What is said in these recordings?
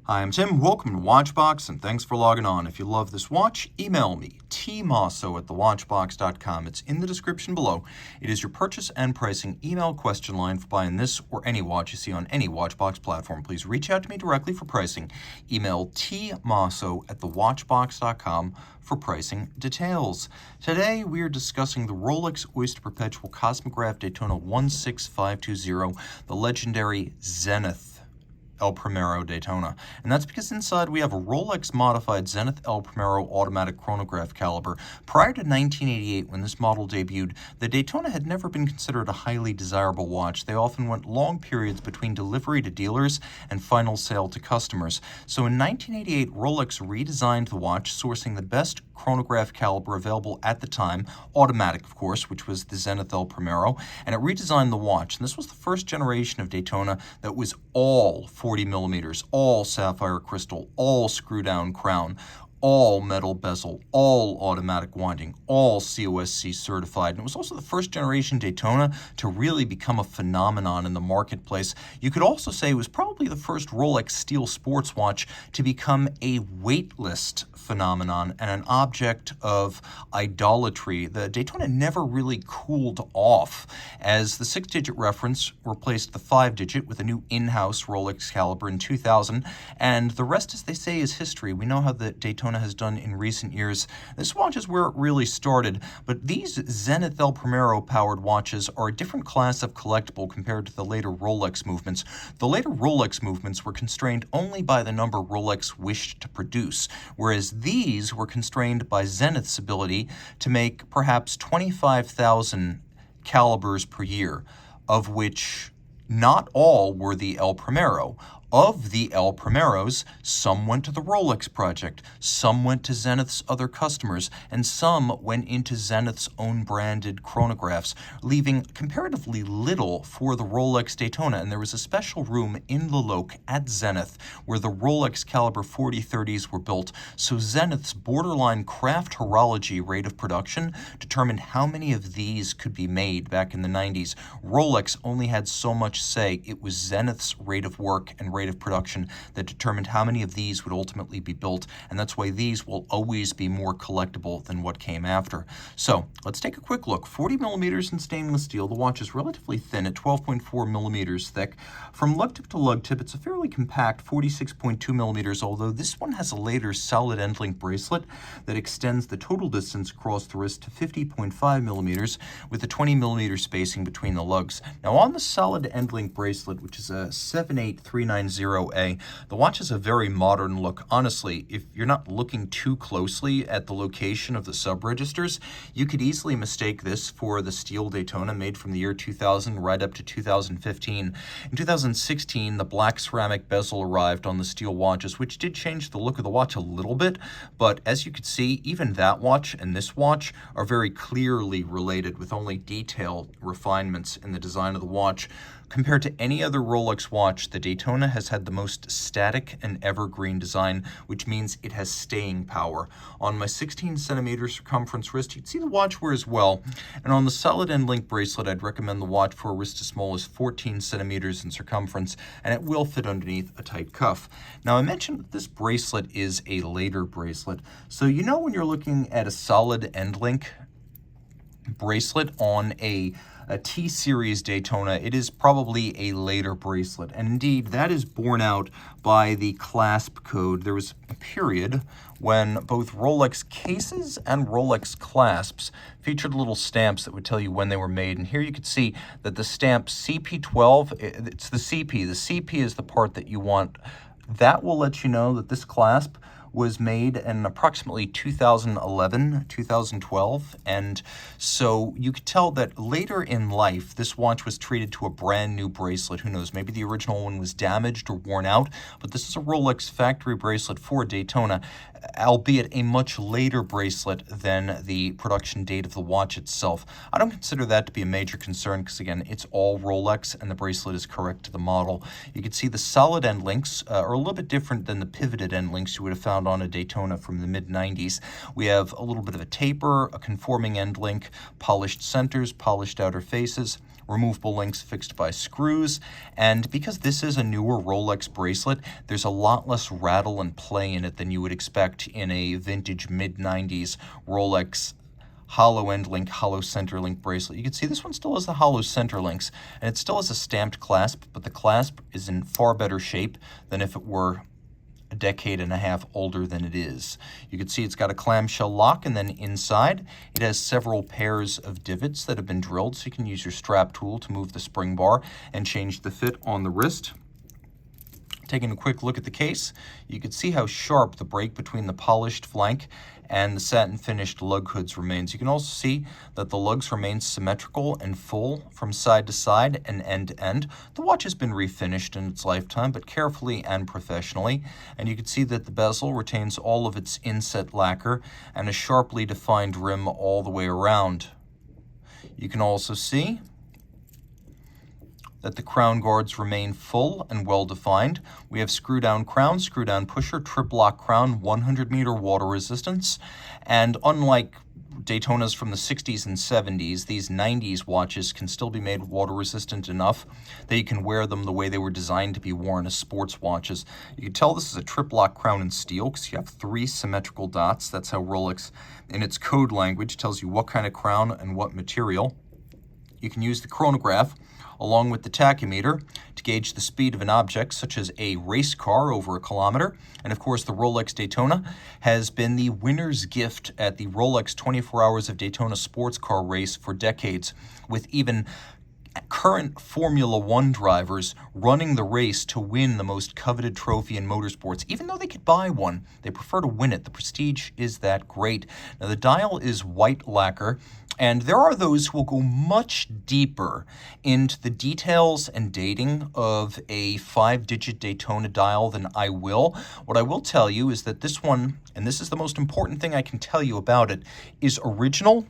Hi, I'm Tim. Welcome to Watchbox, and thanks for logging on. If you love this watch, email me, tmosso@thewatchbox.com. It's in the description below. It is your purchase and pricing email question line for buying this or any watch you see on any Watchbox platform. Please reach out to me directly for pricing. Email tmosso@thewatchbox.com for pricing details. Today, we are discussing the Rolex Oyster Perpetual Chronograph Daytona 16520, the legendary Zenith El Primero Daytona. And that's because inside we have a Rolex modified Zenith El Primero automatic chronograph caliber. Prior to 1988, when this model debuted, the Daytona had never been considered a highly desirable watch. They often went long periods between delivery to dealers and final sale to customers. So in 1988, Rolex redesigned the watch, sourcing the best chronograph caliber available at the time, automatic of course, which was the Zenith El Primero, and it redesigned the watch. And this was the first generation of Daytona that was all 40 millimeters, all sapphire crystal, all screw-down crown, all metal bezel, all automatic winding, all COSC certified. And it was also the first generation Daytona to really become a phenomenon in the marketplace. You could also say it was probably the first Rolex steel sports watch to become a waitlist phenomenon and an object of idolatry. The Daytona never really cooled off, as the 6-digit reference replaced the 5-digit with a new in-house Rolex caliber in 2000, and the rest, as they say, is history. We know how the Daytona has done in recent years. This watch is where it really started, but these Zenith El Primero powered watches are a different class of collectible compared to the later Rolex movements. The later Rolex movements were constrained only by the number Rolex wished to produce, whereas these were constrained by Zenith's ability to make perhaps 25,000 calibers per year, of which not all were the El Primero. Of the El Primeros, some went to the Rolex project, some went to Zenith's other customers, and some went into Zenith's own branded chronographs, leaving comparatively little for the Rolex Daytona. And there was a special room in the Loke at Zenith where the Rolex caliber 4030s were built, so Zenith's borderline craft horology rate of production determined how many of these could be made back in the 90s. Rolex only had so much say. It was Zenith's rate of work and rate of production that determined how many of these would ultimately be built, and that's why these will always be more collectible than what came after. So let's take a quick look. 40 millimeters in stainless steel. The watch is relatively thin at 12.4 millimeters thick. From lug tip to lug tip, it's a fairly compact 46.2 millimeters, although this one has a later solid end link bracelet that extends the total distance across the wrist to 50.5 millimeters with a 20 millimeter spacing between the lugs. Now on the solid end link bracelet, which is a 78390A, the watch has a very modern look. Honestly, if you're not looking too closely at the location of the sub-registers, you could easily mistake this for the steel Daytona made from the year 2000 right up to 2015. In 2016, the black ceramic bezel arrived on the steel watches, which did change the look of the watch a little bit, but as you could see, even that watch and this watch are very clearly related, with only detailed refinements in the design of the watch. Compared to any other Rolex watch, the Daytona has had the most static and evergreen design, which means it has staying power. On my 16 centimeter circumference wrist, you'd see the watch wears well, and on the solid end link bracelet, I'd recommend the watch for a wrist as small as 14 centimeters in circumference, and it will fit underneath a tight cuff. Now, I mentioned that this bracelet is a later bracelet, so you know when you're looking at a solid end link bracelet on a T-Series Daytona, it is probably a later bracelet. And indeed, that is borne out by the clasp code. There was a period when both Rolex cases and Rolex clasps featured little stamps that would tell you when they were made. And here you can see that the stamp CP12, it's the CP. The CP is the part that you want. That will let you know that this clasp was made in approximately 2011, 2012, and so you could tell that later in life, this watch was treated to a brand new bracelet. Who knows, maybe the original one was damaged or worn out, but this is a Rolex factory bracelet for Daytona, albeit a much later bracelet than the production date of the watch itself. I don't consider that to be a major concern because, again, it's all Rolex and the bracelet is correct to the model. You can see the solid end links are a little bit different than the pivoted end links you would have found on a Daytona from the mid-90s. We have a little bit of a taper, a conforming end link, polished centers, polished outer faces, removable links fixed by screws, and because this is a newer Rolex bracelet, there's a lot less rattle and play in it than you would expect in a vintage mid-90s Rolex hollow end link, hollow center link bracelet. You can see this one still has the hollow center links, and it still has a stamped clasp, but the clasp is in far better shape than if it were a decade and a half older than it is. You can see it's got a clamshell lock, and then inside it has several pairs of divots that have been drilled, so you can use your strap tool to move the spring bar and change the fit on the wrist. Taking a quick look at the case, you can see how sharp the break between the polished flank and the satin finished lug hoods remains. You can also see that the lugs remain symmetrical and full from side to side and end to end. The watch has been refinished in its lifetime, but carefully and professionally. And you can see that the bezel retains all of its inset lacquer and a sharply defined rim all the way around. You can also see that the crown guards remain full and well defined. We have screw down crown, screw down pusher, trip lock crown, 100-meter water resistance, and unlike Daytonas from the 60s and 70s, these 90s watches can still be made water resistant enough that you can wear them the way they were designed to be worn as sports watches. You can tell this is a trip lock crown in steel because you have 3 symmetrical dots. That's how Rolex, in its code language, tells you what kind of crown and what material. You can use the chronograph along with the tachymeter to gauge the speed of an object, such as a race car over a kilometer. And of course, the Rolex Daytona has been the winner's gift at the Rolex 24 Hours of Daytona sports car race for decades, with even current Formula One drivers running the race to win the most coveted trophy in motorsports. Even though they could buy one, they prefer to win it. The prestige is that great. Now, the dial is white lacquer, and there are those who will go much deeper into the details and dating of a 5-digit Daytona dial than I will. What I will tell you is that this one, and this is the most important thing I can tell you about it, is original,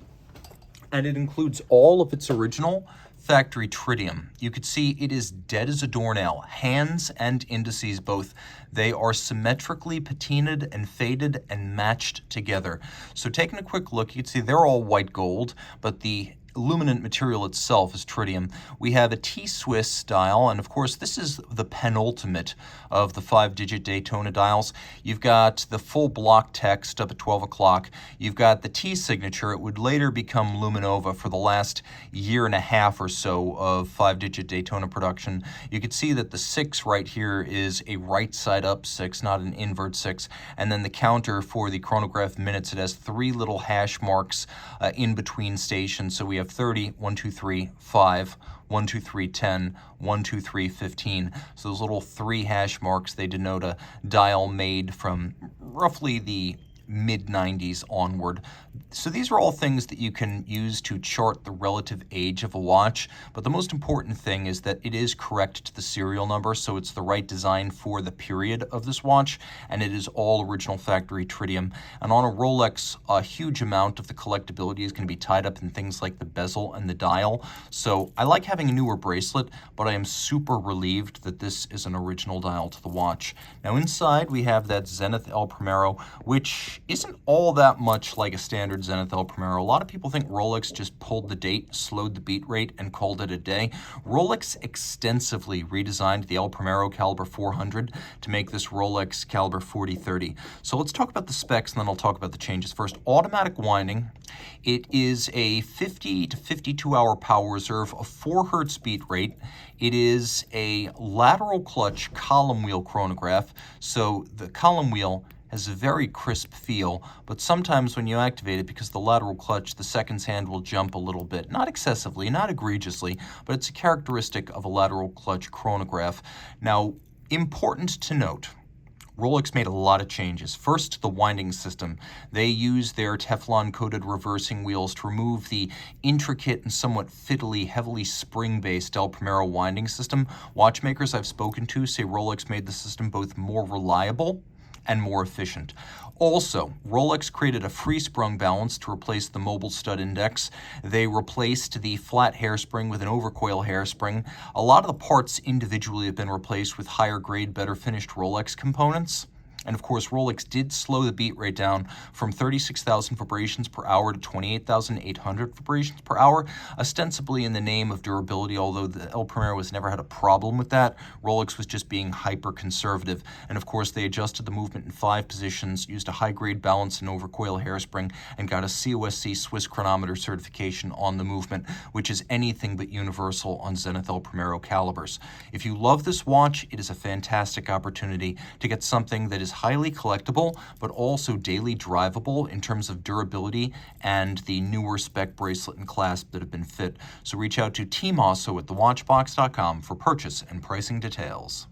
and it includes all of its original factory tritium. You could see it is dead as a doornail, hands and indices both. They are symmetrically patinaed and faded and matched together. So taking a quick look, you can see they're all white gold, but the illuminant material itself is tritium. We have a T-Swiss dial, and of course this is the penultimate of the 5-digit Daytona dials. You've got the full block text up at 12 o'clock. You've got the T signature. It would later become Luminova for the last year and a half or so of 5-digit Daytona production. You can see that the 6 right here is a right side up 6, not an invert 6. And then the counter for the chronograph minutes, it has 3 little hash marks in between stations. So we have 30, 1, 2, 3, 5, 1, 2, 3, 10, 1, 2, 3, 15. So those little 3 hash marks, they denote a dial made from roughly the mid-90s onward. So these are all things that you can use to chart the relative age of a watch, but the most important thing is that it is correct to the serial number, so it's the right design for the period of this watch, and it is all original factory tritium. And on a Rolex, a huge amount of the collectibility is going to be tied up in things like the bezel and the dial. So I like having a newer bracelet, but I am super relieved that this is an original dial to the watch. Now inside we have that Zenith El Primero, which isn't all that much like a standard Zenith El Primero. A lot of people think Rolex just pulled the date, slowed the beat rate, and called it a day. Rolex extensively redesigned the El Primero caliber 400 to make this Rolex caliber 4030. So let's talk about the specs, and then I'll talk about the changes. First, automatic winding. It is a 50 to 52 hour power reserve, a 4 hertz beat rate. It is a lateral clutch column wheel chronograph, so the column wheel has a very crisp feel, but sometimes when you activate it, because the lateral clutch, the seconds hand will jump a little bit. Not excessively, not egregiously, but it's a characteristic of a lateral clutch chronograph. Now, important to note, Rolex made a lot of changes. First, the winding system. They used their Teflon-coated reversing wheels to remove the intricate and somewhat fiddly, heavily spring-based El Primero winding system. Watchmakers I've spoken to say Rolex made the system both more reliable and more efficient. Also, Rolex created a free sprung balance to replace the mobile stud index. They replaced the flat hairspring with an overcoil hairspring. A lot of the parts individually have been replaced with higher grade, better finished Rolex components. And of course, Rolex did slow the beat rate down from 36,000 vibrations per hour to 28,800 vibrations per hour, ostensibly in the name of durability, although the El Primero has never had a problem with that. Rolex was just being hyper conservative. And of course, they adjusted the movement in 5 positions, used a high-grade balance and overcoil hairspring, and got a COSC Swiss chronometer certification on the movement, which is anything but universal on Zenith El Primero calibers. If you love this watch, it is a fantastic opportunity to get something that is highly collectible, but also daily drivable in terms of durability and the newer spec bracelet and clasp that have been fit. So reach out to Team Mosso at thewatchbox.com for purchase and pricing details.